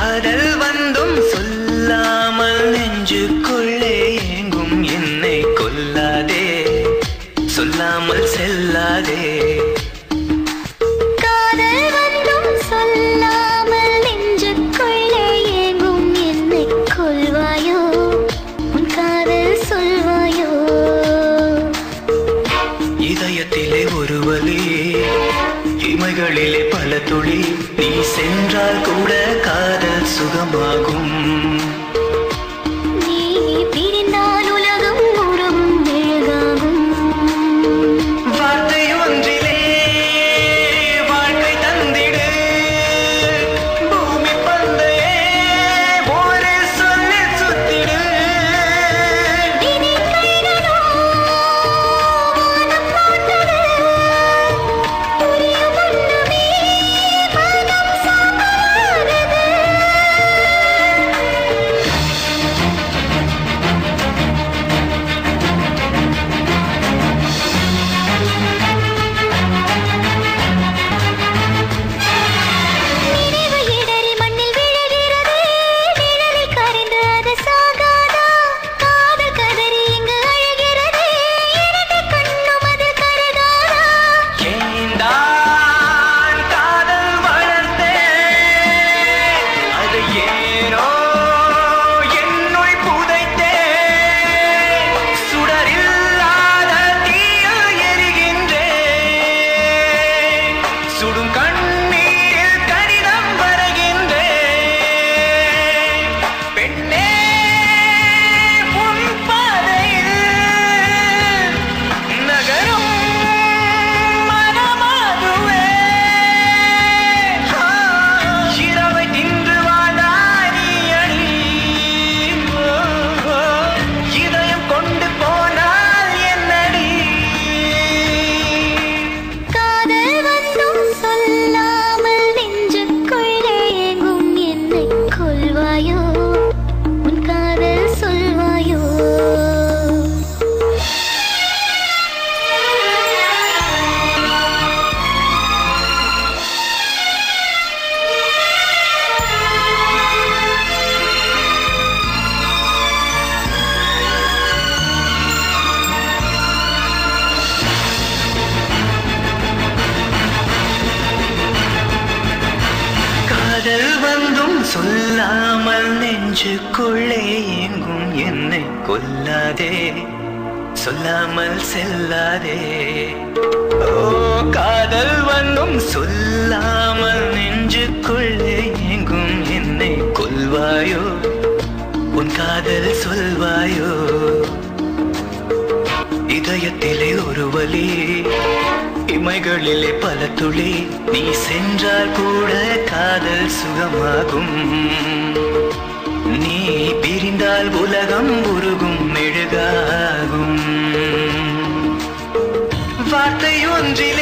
காதல் வந்தும் சொல்லாமல் நெஞ்சுக்குள்ளே ஏங்கும் என்னை கொல்லாதே, சொல்லாமல் செல்லாதே. காதல் வந்தும் சொல்லாமல் நெஞ்சுக்குள்ளே ஏங்கும் என்னை கொல்வாயோ, உன் காதல் சொல்வாயோ. இதயத்திலே ஒரு வலி, இமைகளிலே பல துளி, நீ சென்றால் கூட காதல் சுகமாகும். நீ பிரிந்தால் உலகம் உறவும் மெழுகாகும். வார்த்தை ஒன்றிலே வாழ்க்கை தந்திடு, பூமி பந்தையே ஒரு சொல்லி சுத்திடு. இனி கைகளோ வானம் போட்டது, புரியும் முன்னமே மனம் சாம்பலானது. நினைவு இடறி மண்ணில் விழுகிறது, நிழலில் கரைந்து அது சாகாதா. காதல் கதறி இங்கு அழுகிறது, இரண்டு கண்ணும் அதில் கருகாதா. ஏந்தான் காதல் வளர்த்தேன், அது ஏனோ என்னுள் புதைத்தேன். சுடரில்லாத தீயில் எரிகின்றேன், சுடும் கண்ணீரில் கடிதம் வரைகின்றேன். பெண்ணே உன் பாதையில் நகரும் மனமாதுவே. இரவை தின்று வாழாய் நீ அடி, இதயம் கொண்டு போனால் என்னடி. காதல் வந்தும் சொல்லாமல் நெஞ்சுக்குள்ளே ஏங்கும் என்னை கொல்வாயோ, உன் காதல் சொல்வாயோ. காதல் வந்தும் சொல்லாமல் நெஞ்சுக்குள்ளே ஏங்கும் என்னை கொல்லாதே, சொல்லாமல் செல்லாதே. ஓ காதல் வந்தும் சொல்லாமல் நெஞ்சுக்குள்ளே ஏங்கும் என்னை கொல்வாயோ, உன் காதல் சொல்வாயோ. இதயத்திலே ஒரு வலி, இமைகளிலே பல துளி, நீ சென்றால் கூட காதல் சுகமாகும். நீ பிரிந்தால் உலகம் உருகும் மெழுகாகும். வார்த்தை ஒன்றிலே